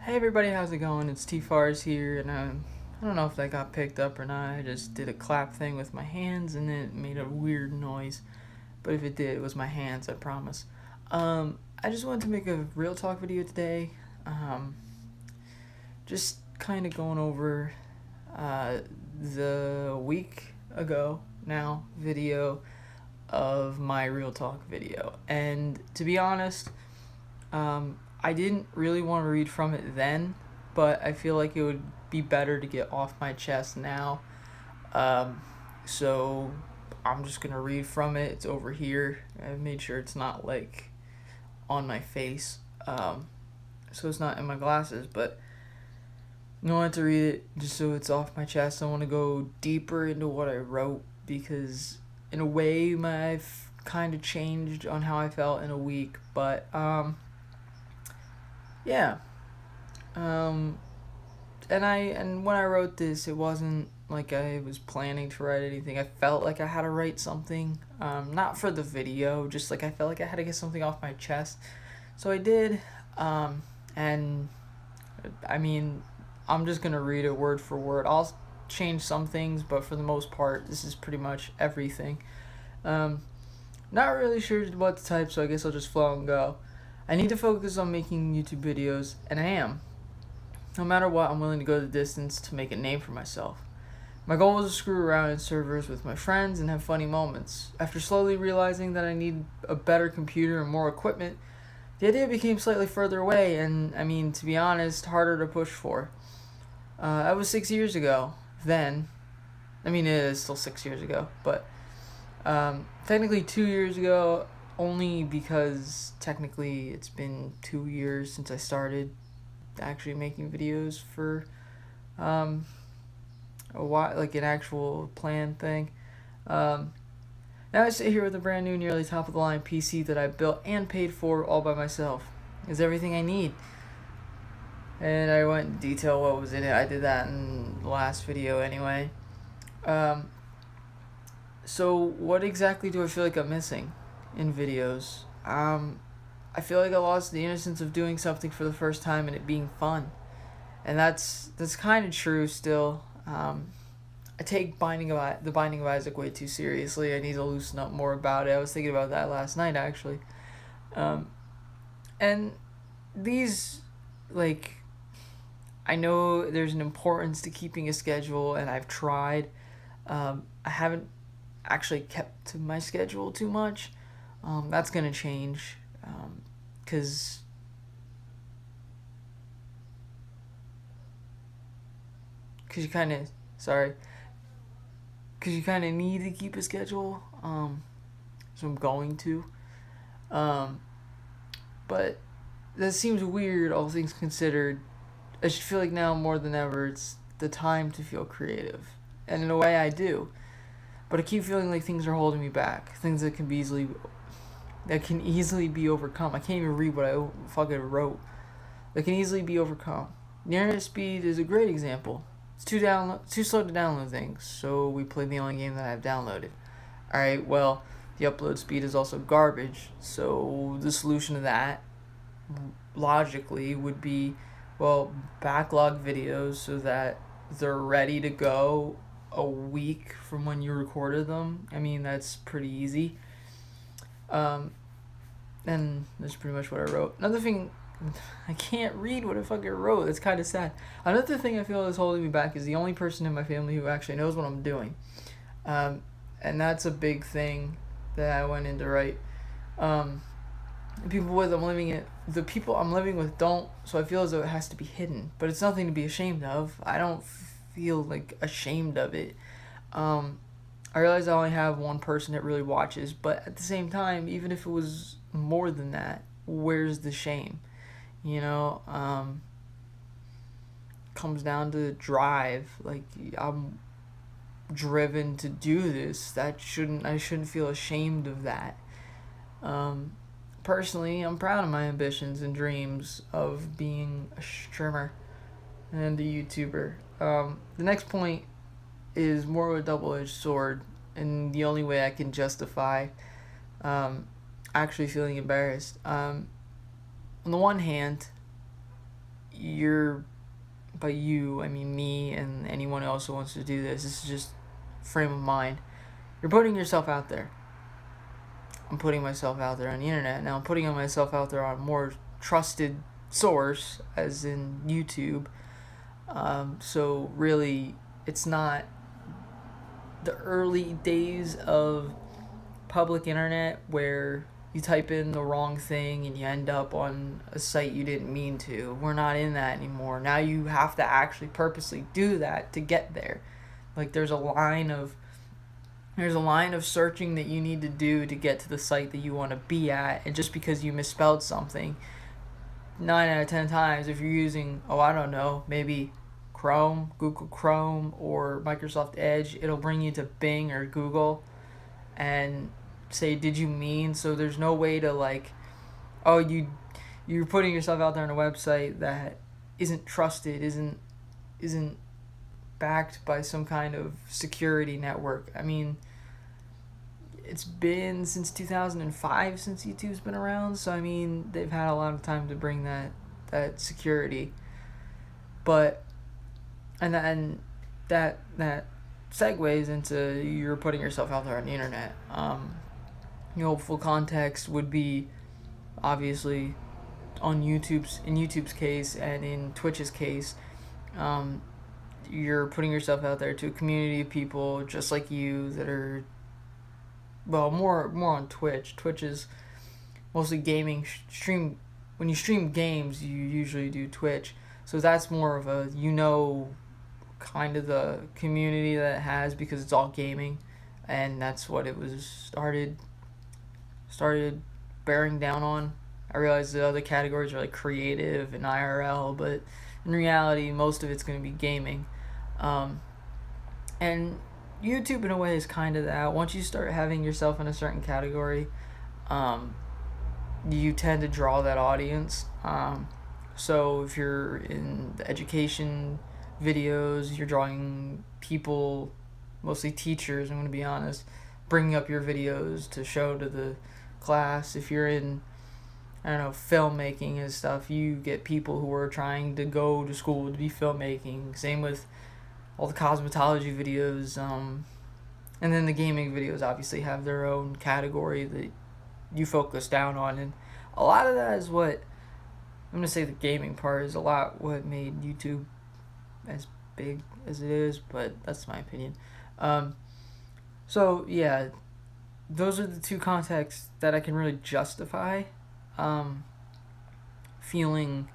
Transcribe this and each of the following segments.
Hey everybody, how's it going? It's TFaurZ here, and I don't know if that got picked up or not. I just did a clap thing with my hands, and it made a weird noise. But if it did, it was my hands, I promise. I just wanted to make a real talk video today. Um, just kind of going over the week ago now video of my real talk video, and to be honest, I didn't really want to read from it then, but I feel like it would be better to get off my chest now. So I'm just gonna read from it. It's over here. I made sure it's not like on my face, so it's not in my glasses. But I wanted to read it just so it's off my chest. I want to go deeper into what I wrote because, in a way, I've kind of changed on how I felt in a week. But yeah. Um, and when I wrote this, it wasn't like I was planning to write anything. I felt like I had to write something, not for the video, just like I felt like I had to get something off my chest. So I did, and I mean, I'm just gonna read it word for word. I'll change some things, but for the most part, this is pretty much everything. Um, Not really sure what to type, so I guess I'll just flow and go. I need to focus on making YouTube videos, and I am. No matter what, I'm willing to go the distance to make a name for myself. My goal was to screw around in servers with my friends and have funny moments. After slowly realizing that I need a better computer and more equipment, the idea became slightly further away and, I mean, to be honest, harder to push for. That was 6 years ago. Then, I mean, it is still 6 years ago, but technically 2 years ago, only because technically it's been 2 years since I started actually making videos for a while, like an actual planned thing. Now I sit here with a brand new, nearly top of the line PC that I built and paid for all by myself. It's everything I need. And I went in detail what was in it. I did that in the last video anyway. So what exactly do I feel like I'm missing in videos? I feel like I lost the innocence of doing something for the first time and it being fun. And that's kind of true still. I take the Binding of Isaac way too seriously. I need to loosen up more about it. I was thinking about that last night actually. And these, like, I know there's an importance to keeping a schedule, and I've tried. I haven't actually kept to my schedule too much. That's gonna change, cause you kind of need to keep a schedule. So I'm going to. But that seems weird, all things considered. I should feel like now more than ever it's the time to feel creative, and in a way I do. But I keep feeling like things are holding me back. Things that can easily be overcome. I can't even read what I fucking wrote. That can easily be overcome. The internet speed is a great example. It's too slow to download things, so we play the only game that I've downloaded. Alright, well, the upload speed is also garbage, so the solution to that, logically, would be, well, backlog videos so that they're ready to go a week from when you recorded them. I mean, that's pretty easy. And that's pretty much what I wrote. Another thing, I can't read what I fucking wrote. It's kind of sad. Another thing I feel is holding me back is the only person in my family who actually knows what I'm doing. And that's a big thing that I went in to write. The people I'm living with don't, so I feel as though it has to be hidden. But it's nothing to be ashamed of. I don't feel like ashamed of it. I realize I only have one person that really watches, but at the same time, even if it was more than that, where's the shame? You know, comes down to drive. Like, I'm driven to do this. I shouldn't feel ashamed of that. Personally, I'm proud of my ambitions and dreams of being a streamer and a YouTuber. The next point is more of a double-edged sword, and the only way I can justify actually feeling embarrassed. On the one hand, you're, by you, I mean me and anyone else who wants to do this. This is just frame of mind. You're putting yourself out there. I'm putting myself out there on the internet. Now I'm putting myself out there on a more trusted source, as in YouTube. So really, it's not the early days of public internet where you type in the wrong thing and you end up on a site you didn't mean to. We're not in that anymore. Now you have to actually purposely do that to get there. Like there's a line of searching that you need to do to get to the site that you want to be at, and just because you misspelled something 9 out of 10 times, if you're using, I don't know, maybe Chrome, Google Chrome, or Microsoft Edge, it'll bring you to Bing or Google and say, did you mean? So there's no way to like, oh, you're putting yourself out there on a website that isn't trusted, isn't backed by some kind of security network. I mean, it's been since 2005 since YouTube's been around, so I mean, they've had a lot of time to bring that security. But and that segues into you're putting yourself out there on the internet. Full context would be obviously in YouTube's case and in Twitch's case, you're putting yourself out there to a community of people just like you that are, well, more on Twitch. Twitch is mostly gaming stream. When you stream games, you usually do Twitch. So that's more of a, kind of the community that it has, because it's all gaming, and that's what it was started bearing down on. I realize the other categories are like creative and IRL, but in reality, most of it's going to be gaming. And YouTube, in a way, is kind of that. Once you start having yourself in a certain category, you tend to draw that audience. So if you're in the education videos, you're drawing people, mostly teachers, I'm going to be honest, bringing up your videos to show to the class. If you're in, filmmaking and stuff, you get people who are trying to go to school to be filmmaking. Same with all the cosmetology videos. And then the gaming videos obviously have their own category that you focus down on. And a lot of that is what, I'm going to say the gaming part is a lot what made YouTube as big as it is, but that's my opinion. So yeah, those are the two contexts that I can really justify feeling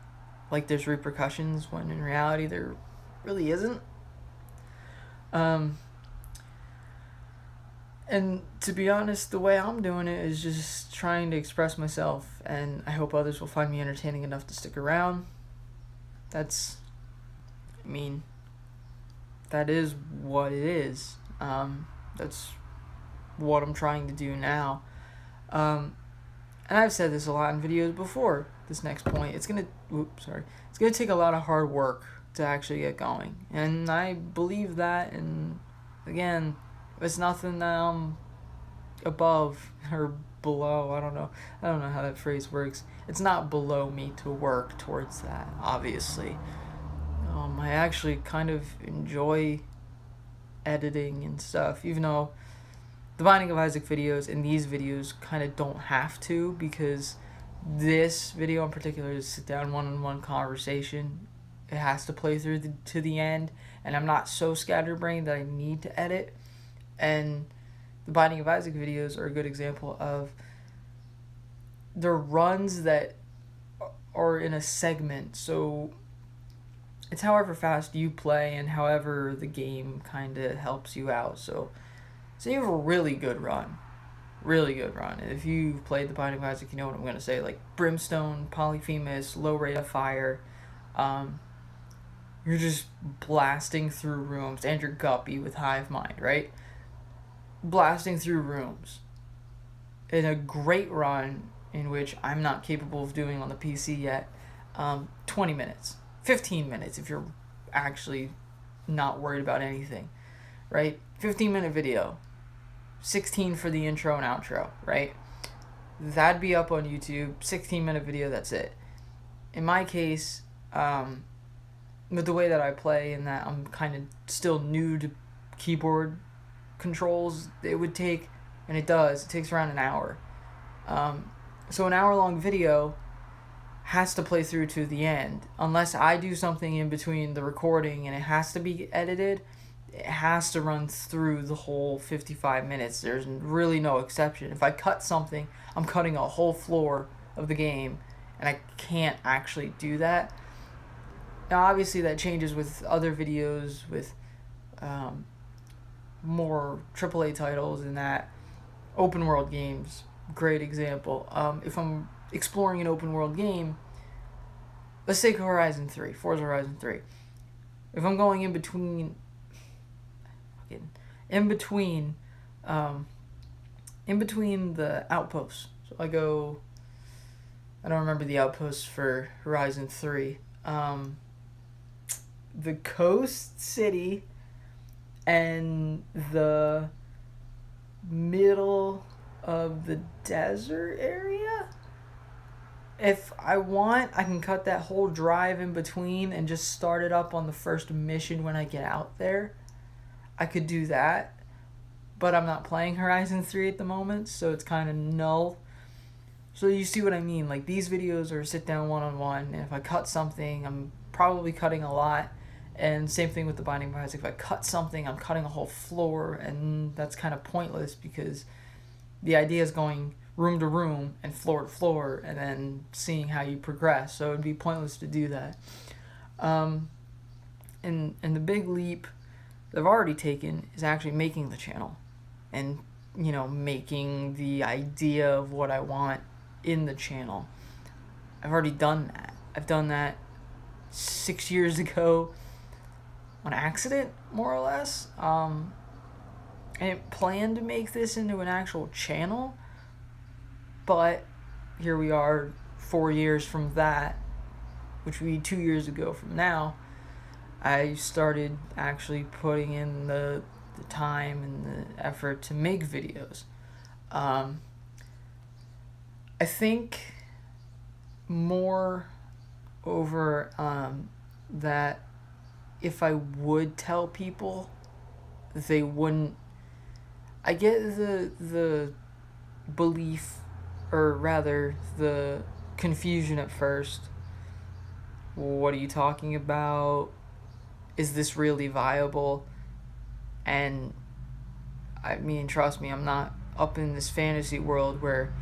like there's repercussions when in reality there really isn't. And to be honest, the way I'm doing it is just trying to express myself, and I hope others will find me entertaining enough to stick around. That is what it is. That's what I'm trying to do now. And I've said this a lot in videos before. This next point, it's gonna take a lot of hard work to actually get going, and I believe that. And again, it's nothing that I'm above or below. I don't know how that phrase works. It's not below me to work towards that, obviously. I actually kind of enjoy editing and stuff, even though the Binding of Isaac videos and these videos kind of don't have to, because this video in particular is sit down one-on-one conversation. It has to play through to the end, and I'm not so scatterbrained that I need to edit. And the Binding of Isaac videos are a good example of the runs that are in a segment. So it's however fast you play and however the game kind of helps you out. So you have a really good run. And if you've played the Binding of Isaac, you know what I'm going to say. Like Brimstone, Polyphemus, low rate of fire. You're just blasting through rooms. And you're Guppy with Hive Mind, right? Blasting through rooms. In a great run, in which I'm not capable of doing on the PC yet. 20 minutes. 15 minutes if you're actually not worried about anything, right? 15-minute video. 16 for the intro and outro, right? That'd be up on YouTube. 16-minute video, that's it. In my case, with the way that I play, and that I'm kind of still new to keyboard controls, it would take, and it does, it takes around an hour. So an hour long video has to play through to the end. Unless I do something in between the recording and it has to be edited, it has to run through the whole 55 minutes. There's really no exception. If I cut something, I'm cutting a whole floor of the game, and I can't actually do that. Now, obviously, that changes with other videos with more AAA titles and that. Open world games, great example. If I'm exploring an open world game, let's take FORZA Horizon 3. If I'm going in between the outposts, so I don't remember the outposts for Horizon 3. The coast city and the middle of the desert area. If I want, I can cut that whole drive in between and just start it up on the first mission when I get out there. I could do that, but I'm not playing Horizon 3 at the moment, so it's kind of null. So you see what I mean? Like, these videos are sit down one-on-one, and if I cut something, I'm probably cutting a lot. And same thing with the Binding of Isaac. If I cut something, I'm cutting a whole floor, and that's kind of pointless because the idea is going room to room and floor to floor and then seeing how you progress. So it would be pointless to do that. And the big leap that I've already taken is actually making the channel and, making the idea of what I want in the channel. I've already done that. I've done that 6 years ago on accident, more or less. I didn't plan to make this into an actual channel, but here we are 4 years from that, which would be 2 years ago from now. I started actually putting in the time and the effort to make videos. I think more over that if I would tell people, they wouldn't. I get the belief, or rather the confusion at first. What are you talking about? Is this really viable? And I mean, trust me, I'm not up in this fantasy world where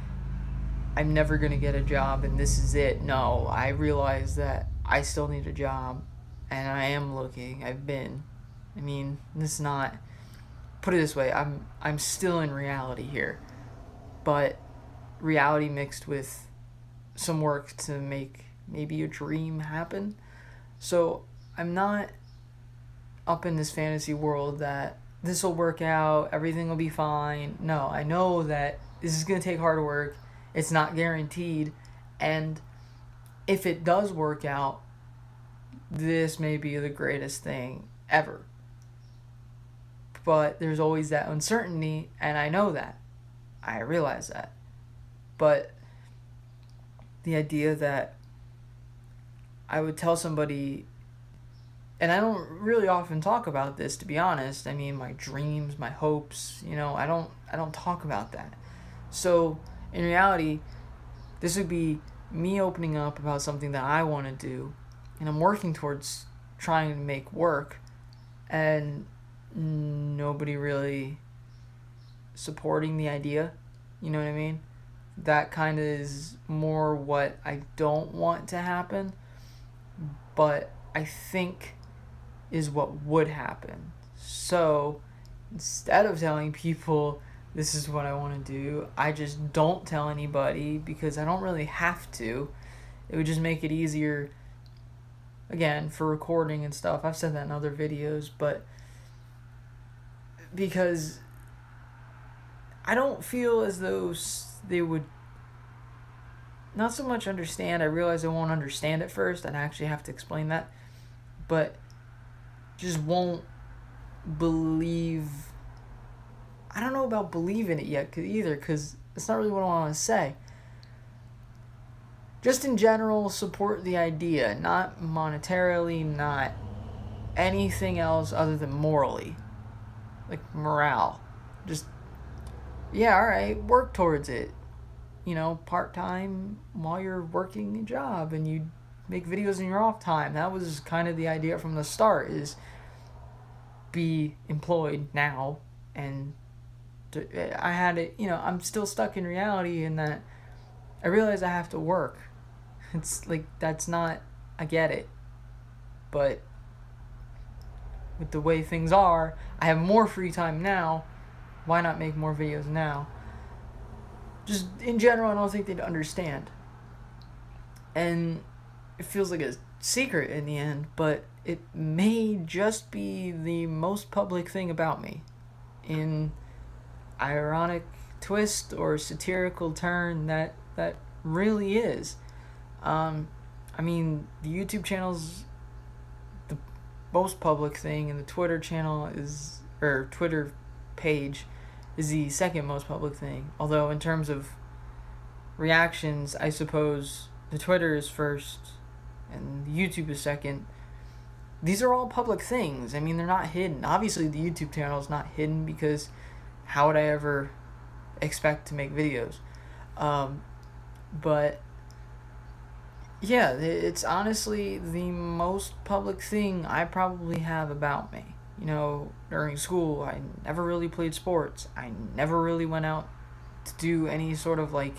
I'm never going to get a job and this is it. No, I realize that I still need a job, and I am looking. I've been. I mean, this is not... Put it this way, I'm still in reality here, but reality mixed with some work to make maybe a dream happen. So I'm not up in this fantasy world that this will work out, everything will be fine. No, I know that this is going to take hard work. It's not guaranteed. And if it does work out, this may be the greatest thing ever. But there's always that uncertainty, and I know that. I realize that. But the idea that I would tell somebody, and I don't really often talk about this, to be honest. I mean, my dreams, my hopes, I don't talk about that. So in reality, this would be me opening up about something that I want to do, and I'm working towards trying to make work, and nobody really supporting the idea. You know what I mean? That kind of is more what I don't want to happen, but I think is what would happen. So instead of telling people this is what I want to do, I just don't tell anybody because I don't really have to. It would just make it easier, again, for recording and stuff. I've said that in other videos, but because I don't feel as though they would not so much understand. I realize they won't understand at first. I'd actually have to explain that. But just won't believe. I don't know about believe in it yet either, because it's not really what I want to say. just in general, support the idea, not monetarily, not anything else other than morally. Like morale. Just, yeah, alright, work towards it. You know, part-time while you're working a job and you make videos in your off time. That was kind of the idea from the start, is be employed now. And I had it, I'm still stuck in reality in that I realize I have to work. It's like, that's not, I get it. But with the way things are, I have more free time now. Why not make more videos now? Just in general, I don't think they'd understand. And it feels like a secret in the end, but it may just be the most public thing about me. In ironic twist or satirical turn, that really is. I mean, the YouTube channel's the most public thing, and the Twitter channel is, or Twitter page is the second most public thing. Although in terms of reactions, I suppose the Twitter is first and YouTube is second. These are all public things. I mean, they're not hidden. Obviously, the YouTube channel is not hidden, because how would I ever expect to make videos? But yeah, it's honestly the most public thing I probably have about me. You know, during school, I never really played sports. I never really went out to do any sort of like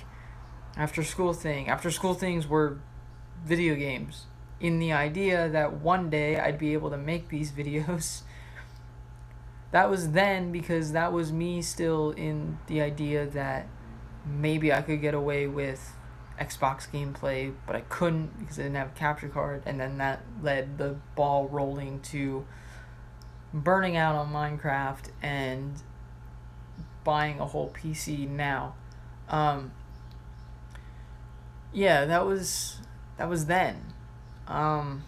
after school thing. After school things were video games, in the idea that one day I'd be able to make these videos. That was then, because that was me still in the idea that maybe I could get away with Xbox gameplay, but I couldn't because I didn't have a capture card, and then that led the ball rolling to burning out on Minecraft and buying a whole PC now. Yeah, that was then. And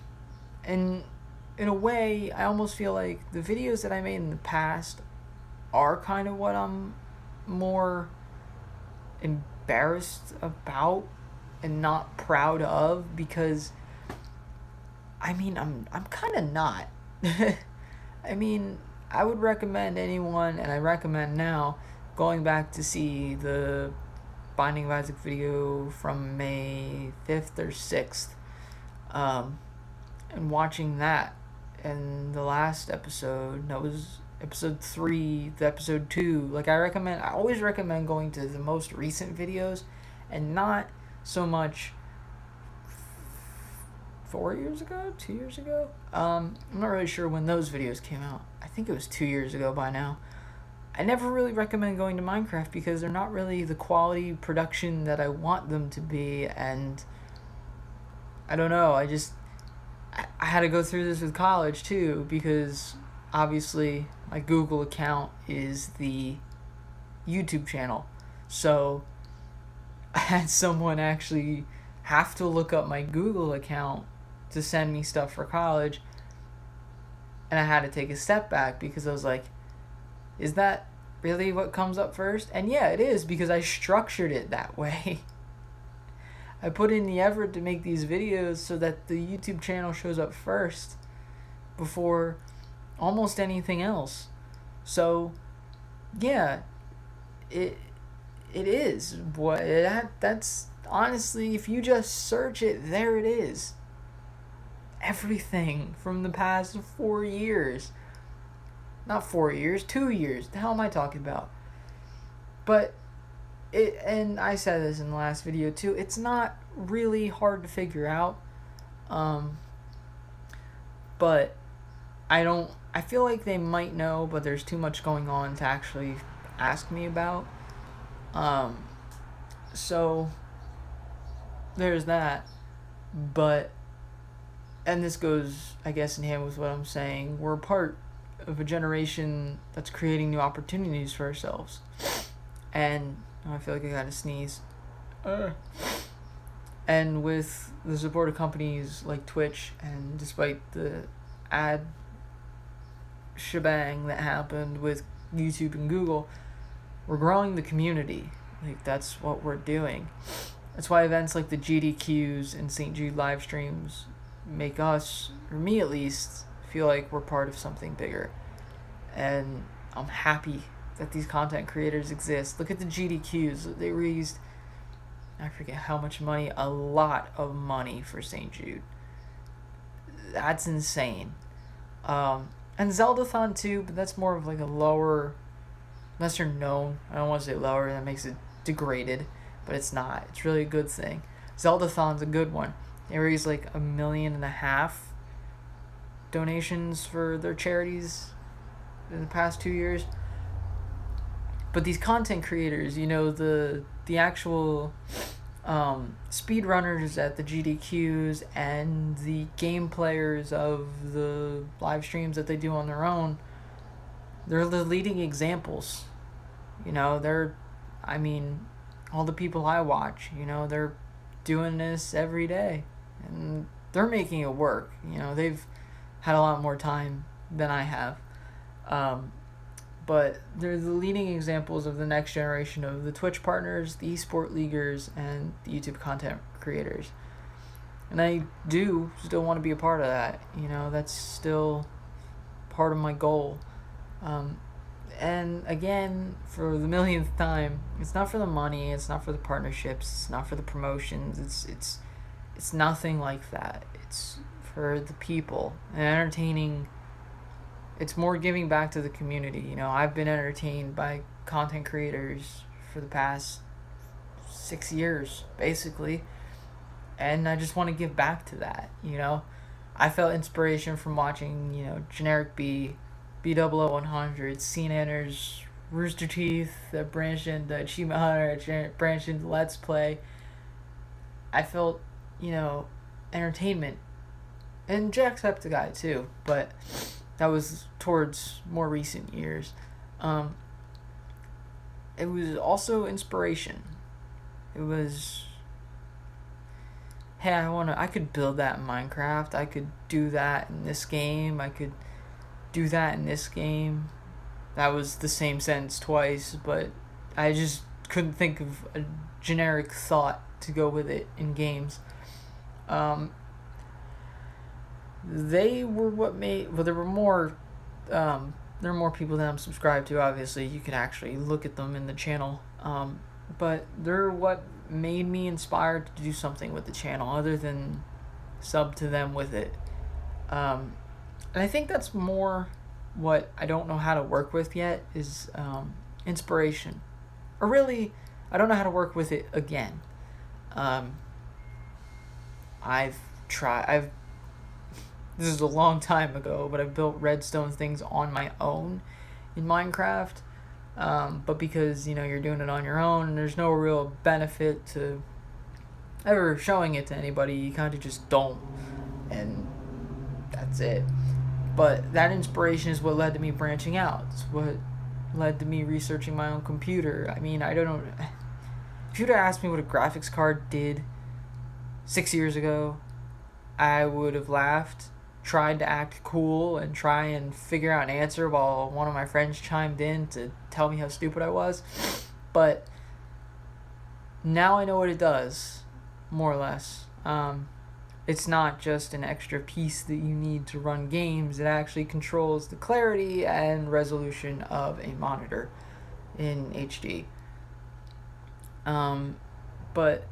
in a way, I almost feel like the videos that I made in the past are kind of what I'm more embarrassed about and not proud of, because I mean, I'm kind of not. I mean, I would recommend anyone, and I recommend now, going back to see the Binding of Isaac video from May 5th or 6th, and watching that. And the last episode, that was episode 3, the episode 2, like I always recommend going to the most recent videos, and not so much 4 years ago, 2 years ago. I'm not really sure when those videos came out. I think it was 2 years ago by now. I never really recommend going to Minecraft because they're not really the quality production that I want them to be, and I don't know, I had to go through this with college too, because obviously my Google account is the YouTube channel. So I had someone actually have to look up my Google account to send me stuff for college, and I had to take a step back because I was like, is that really what comes up first? And yeah, it is, because I structured it that way. I put in the effort to make these videos so that the YouTube channel shows up first before almost anything else. So yeah, it is what that's honestly, if you just search it, there it is. Everything from the past 4 years. Not 4 years, 2 years. The hell am I talking about? But and I said this in the last video too, it's not really hard to figure out. But I feel like they might know, but there's too much going on to actually ask me about. So there's that. But, and this goes, I guess, in hand with what I'm saying, we're a part of a generation that's creating new opportunities for ourselves. And I feel like I gotta sneeze. And with the support of companies like Twitch, and despite the ad shebang that happened with YouTube and Google, we're growing the community. Like, that's what we're doing. That's why events like the GDQs and St. Jude live streams make us, or me at least, feel like we're part of something bigger. And I'm happy that these content creators exist. Look at the GDQs. They raised, I forget how much money, a lot of money for St. Jude. That's insane. And Zeldathon too, but that's more of like a lower, lesser known. I don't want to say lower, that makes it degraded, but it's not. It's really a good thing. Zeldathon's a good one. They raised like $1.5 million donations for their charities in the past 2 years. But these content creators, the actual speedrunners at the GDQs and the game players of the live streams that they do on their own, they're the leading examples. All the people I watch, they're doing this every day. And they're making it work. They've had a lot more time than I have. But they're the leading examples of the next generation of the Twitch partners, the esport leaguers, and the YouTube content creators. And I do still want to be a part of that. That's still part of my goal. And again, for the millionth time, it's not for the money, it's not for the partnerships, it's not for the promotions, it's nothing like that. It's for the people and entertaining. It's more giving back to the community. I've been entertained by content creators for the past 6 years, basically. And I just want to give back to that, I felt inspiration from watching, Generic B, B000100, CNNers, Rooster Teeth, that branched into Achievement Hunter, branched into Let's Play. I felt, entertainment. And Jacksepticeye too, but that was towards more recent years. It was also inspiration. It was, hey, I could build that in Minecraft. I could do that in this game. I could do that in this game. That was the same sentence twice, but I just couldn't think of a generic thought to go with it in games. They were what made, well, there were more people that I'm subscribed to, obviously. You can actually look at them in the channel. But they're what made me inspired to do something with the channel other than sub to them with it. And I think that's more what I don't know how to work with yet is inspiration. Or really, I don't know how to work with it again. This is a long time ago, but I've built redstone things on my own in Minecraft. But because, you're doing it on your own and there's no real benefit to ever showing it to anybody, you kind of just don't. And that's it. But that inspiration is what led to me branching out. It's what led to me researching my own computer. I don't know. If you'd have asked me what a graphics card did 6 years ago, I would have laughed, tried to act cool, and try and figure out an answer while one of my friends chimed in to tell me how stupid I was. But now I know what it does, more or less. It's not just an extra piece that you need to run games. It actually controls the clarity and resolution of a monitor in HD. But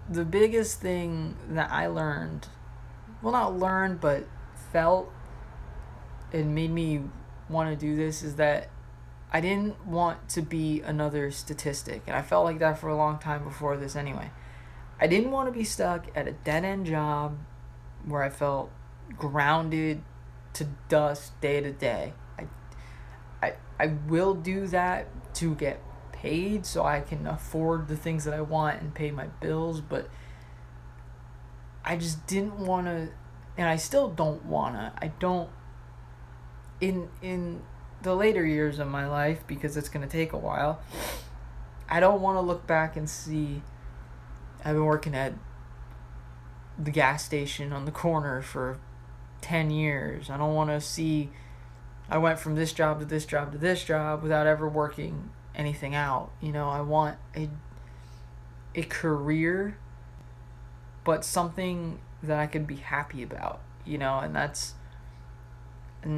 the biggest thing that I learned, well, not learned, but felt and made me want to do this is that I didn't want to be another statistic. And I felt like that for a long time before this anyway. I didn't want to be stuck at a dead-end job where I felt grounded to dust day to day. I will do that to get paid so I can afford the things that I want and pay my bills, but I just didn't want to, and I still don't want to. In the later years of my life, because it's going to take a while, I don't want to look back and see I've been working at the gas station on the corner for 10 years. I don't want to see I went from this job to this job to this job without ever working anything out. I want a career, but something that I could be happy about, and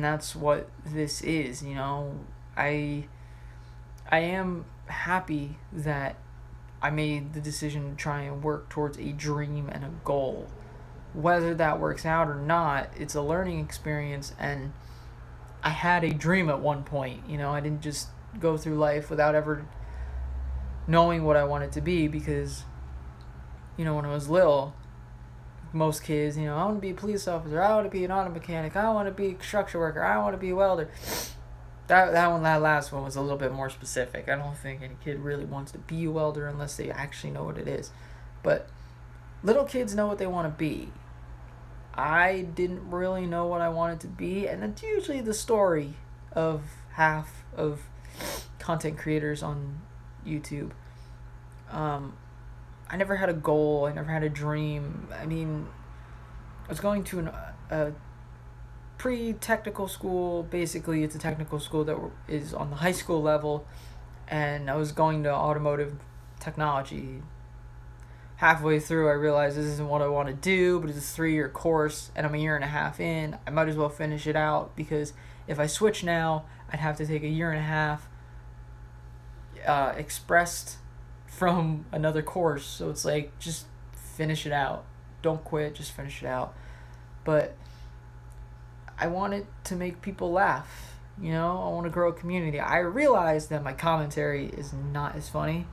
that's what this is. I I am happy that I made the decision to try and work towards a dream and a goal. Whether that works out or not, it's a learning experience, and I had a dream at one point. I didn't just go through life without ever knowing what I wanted to be, because when I was little, most kids, I want to be a police officer, I want to be an auto mechanic, I want to be a construction worker, I want to be a welder. That last one was a little bit more specific. I don't think any kid really wants to be a welder unless they actually know what it is. But little kids know what they want to be. I didn't really know what I wanted to be, and that's usually the story of half of content creators on YouTube. I never had a goal. I never had a dream. I mean, I was going to a pre-technical school. Basically, it's a technical school that is on the high school level, and I was going to automotive technology. Halfway through, I realized this isn't what I want to do, but it's a 3-year course, and I'm a year and a half in. I might as well finish it out, because if I switch now, I'd have to take a year and a half expressed from another course. So it's like, just finish it out. Don't quit, just finish it out. But I wanted to make people laugh. I want to grow a community. I realized that my commentary is not as funny.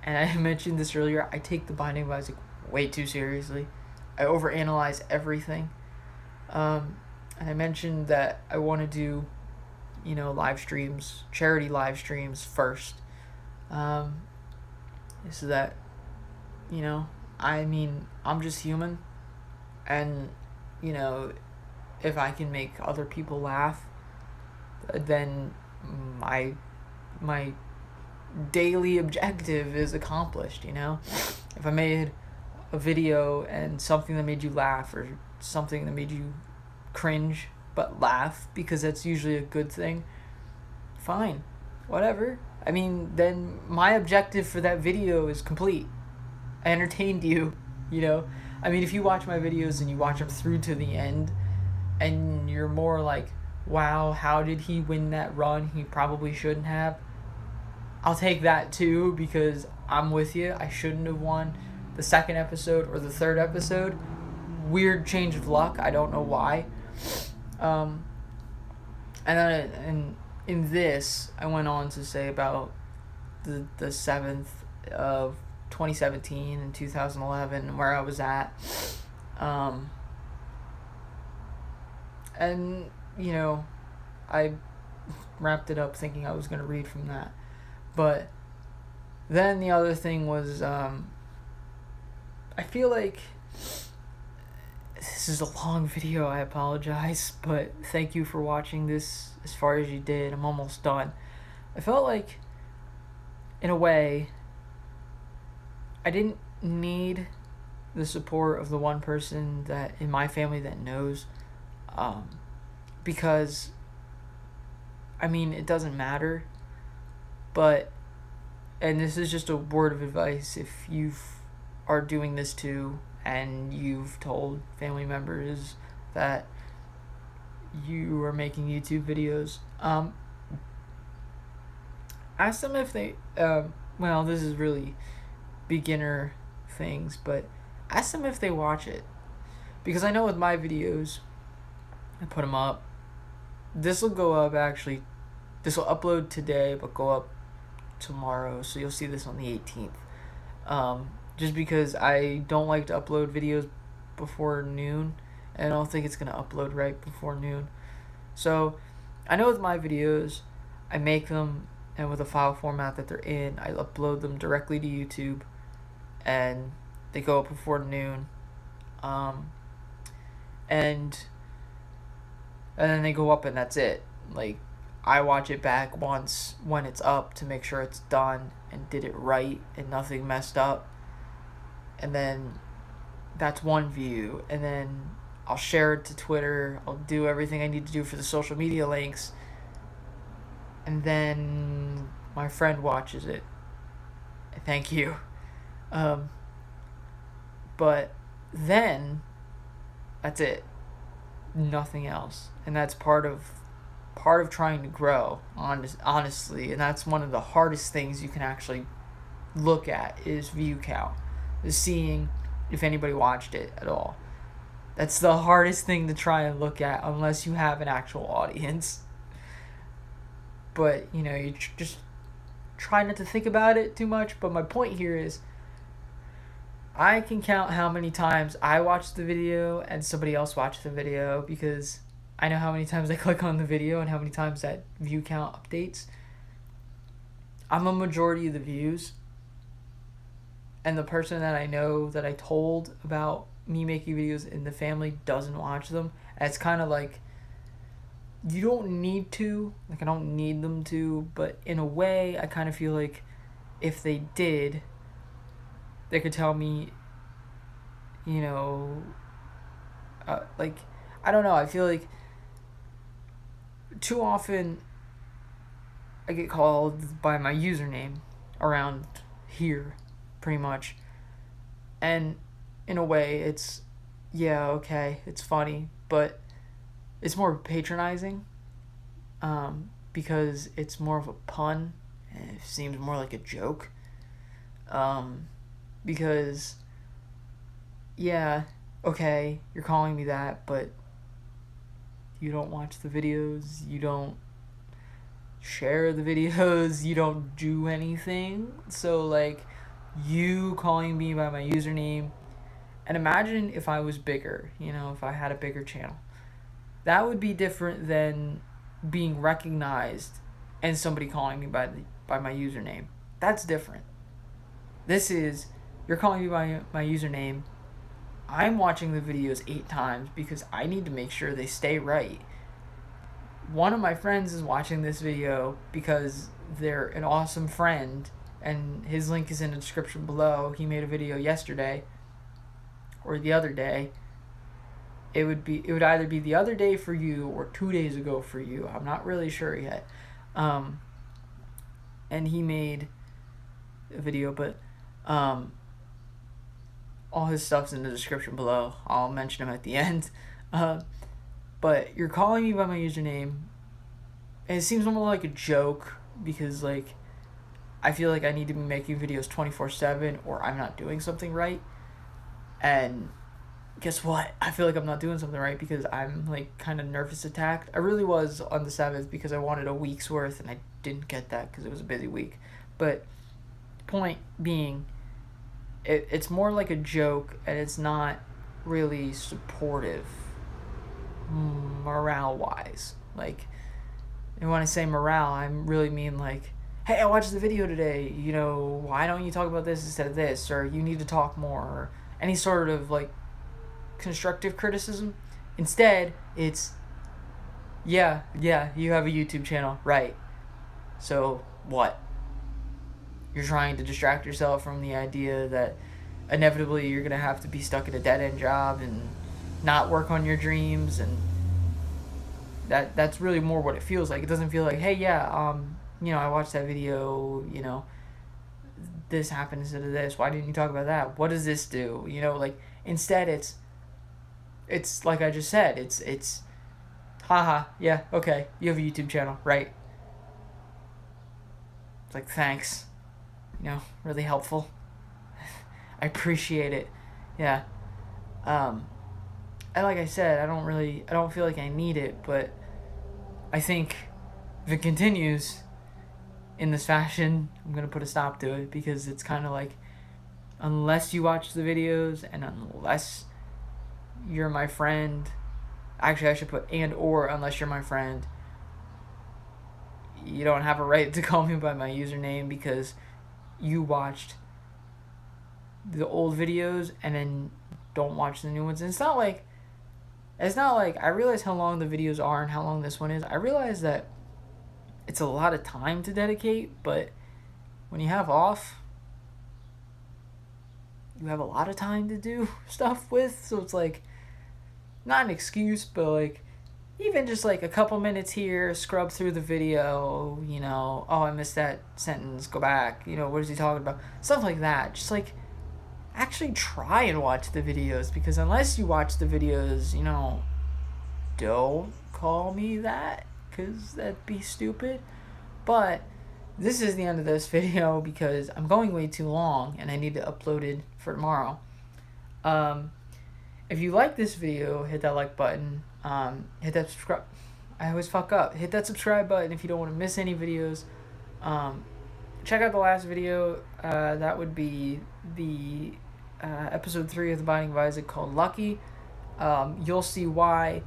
And I mentioned this earlier, I take the Binding of Isaac way too seriously. I overanalyze everything. And I mentioned that I want to do, live streams, charity live streams first. So that, I'm just human. And, if I can make other people laugh, then my daily objective is accomplished. If I made a video and something that made you laugh, or something that made you cringe but laugh, because that's usually a good thing, fine, whatever. Then my objective for that video is complete. I entertained you. If you watch my videos and you watch them through to the end, and you're more like, wow, how did he win that run? He probably shouldn't have. I'll take that too, because I'm with you. I shouldn't have won the second episode or the third episode. Weird change of luck. I don't know why. And then in this, I went on to say about the 7th of 2017 and 2011, where I was at. And, I wrapped it up thinking I was going to read from that. But then the other thing was, I feel like this is a long video, I apologize, but thank you for watching this as far as you did. I'm almost done. I felt like, in a way, I didn't need the support of the one person that in my family that knows, because, it doesn't matter. But, and this is just a word of advice, if you are doing this too, and you've told family members that you are making YouTube videos, ask them if they, this is really beginner things, but ask them if they watch it. Because I know with my videos, I put them up. This will go up actually, this will upload today, but go up tomorrow, so you'll see this on the 18th. Just because I don't like to upload videos before noon, and I don't think it's going to upload right before noon. So I know with my videos, I make them, and with the file format that they're in, I upload them directly to YouTube, and they go up before noon. And then they go up, and that's it. Like, I watch it back once when it's up to make sure it's done and did it right and nothing messed up. And then that's one view. And then I'll share it to Twitter. I'll do everything I need to do for the social media links. And then my friend watches it. Thank you. Um, but then that's it. Nothing else. And that's part of trying to grow, honestly, and that's one of the hardest things you can actually look at is view count, is seeing if anybody watched it at all. That's the hardest thing to try and look at unless you have an actual audience. But, you just try not to think about it too much. But my point here is I can count how many times I watched the video and somebody else watched the video because I know how many times I click on the video and how many times that view count updates. I'm a majority of the views. And the person that I know that I told about me making videos in the family doesn't watch them. And it's kind of like, you don't need to. Like, I don't need them to. But in a way, I kind of feel like if they did, they could tell me, like, I don't know. I feel like too often I get called by my username around here, pretty much. And in a way, it's, yeah, okay, it's funny, but it's more patronizing because it's more of a pun. And it seems more like a joke. Because, yeah, okay, you're calling me that, but you don't watch the videos, you don't share the videos, you don't do anything. So, like, you calling me by my username, and imagine if I was bigger, if I had a bigger channel. That would be different than being recognized and somebody calling me by my username. That's different. This is, you're calling me by my username. I'm watching the videos 8 times because I need to make sure they stay right. One of my friends is watching this video because they're an awesome friend, and his link is in the description below. He made a video yesterday or the other day. It would either be the other day for you or 2 days ago for you. I'm not really sure yet. And he made a video, but all his stuff's in the description below. I'll mention him at the end. But you're calling me by my username, and it seems more like a joke because, like, I feel like I need to be making videos 24/7 or I'm not doing something right. And guess what? I feel like I'm not doing something right because I'm, like, kind of nervous attacked. I really was on the 7th because I wanted a week's worth, and I didn't get that because it was a busy week. But point being, it's more like a joke, and it's not really supportive morale-wise. Like, and when I say morale, I really mean, like, hey, I watched the video today, why don't you talk about this instead of this, or you need to talk more, or any sort of, like, constructive criticism. Instead, it's, yeah, you have a YouTube channel, right? So, what? You're trying to distract yourself from the idea that inevitably you're going to have to be stuck in a dead-end job and not work on your dreams, and that's really more what it feels like. It doesn't feel like, hey, yeah, I watched that video, this happened instead of this. Why didn't you talk about that? What does this do? Like, instead it's like I just said, it's haha, yeah, okay, you have a YouTube channel, right? It's like, thanks. Really helpful. I appreciate it. Yeah. And like I said, I don't feel like I need it, but I think if it continues in this fashion, I'm going to put a stop to it, because it's kind of like, unless you watch the videos and unless you're my friend, actually I should put or unless you're my friend, you don't have a right to call me by my username because you watched the old videos and then don't watch the new ones. And it's not like I realize how long the videos are and how long this one is. I realize that it's a lot of time to dedicate, but when you have off, you have a lot of time to do stuff with. So it's like, not an excuse, but like, even just like a couple minutes here, scrub through the video, oh, I missed that sentence, go back, what is he talking about? Stuff like that. Just like actually try and watch the videos, because unless you watch the videos, don't call me that, because that'd be stupid. But this is the end of this video because I'm going way too long and I need to upload it for tomorrow. If you like this video, hit that like button. Hit that subscribe. I always fuck up. Hit that subscribe button if you don't want to miss any videos. Check out the last video. That would be the episode 3 of the Binding of Isaac, called Lucky. You'll see why.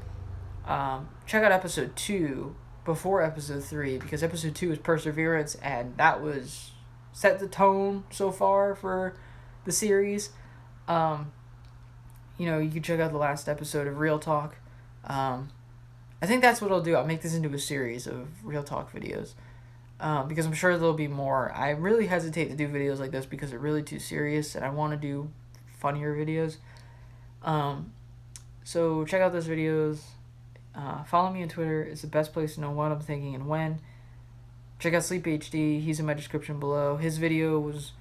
Check out episode 2 before episode 3, because episode 2 is Perseverance, and that was set the tone so far for the series. You can check out the last episode of Real Talk. I think that's what I'll do. I'll make this into a series of Real Talk videos, because I'm sure there'll be more. I really hesitate to do videos like this because they're really too serious, and I want to do funnier videos. So check out those videos. Follow me on Twitter. It's the best place to know what I'm thinking and when. Check out SleepHD. He's in my description below. His video was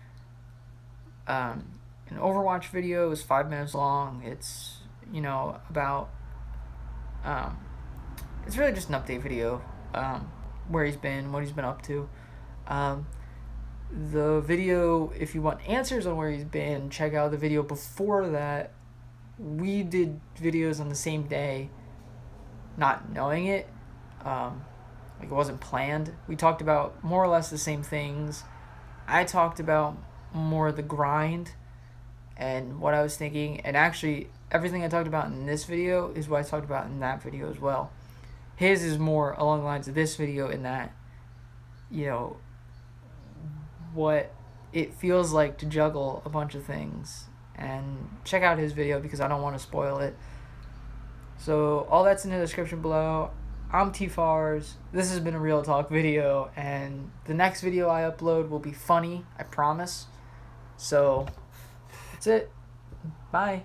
an Overwatch video. It was 5 minutes long. It's, about... it's really just an update video. Where he's been, what he's been up to. The video, if you want answers on where he's been, check out the video before that. We did videos on the same day, not knowing it. It wasn't planned. We talked about more or less the same things. I talked about more the grind and what I was thinking, and actually everything I talked about in this video is what I talked about in that video as well. His is more along the lines of this video, in that, what it feels like to juggle a bunch of things. And check out his video because I don't want to spoil it. So all that's in the description below. I'm TFaurZ. This has been a Real Talk video, and the next video I upload will be funny, I promise. So that's it. Bye.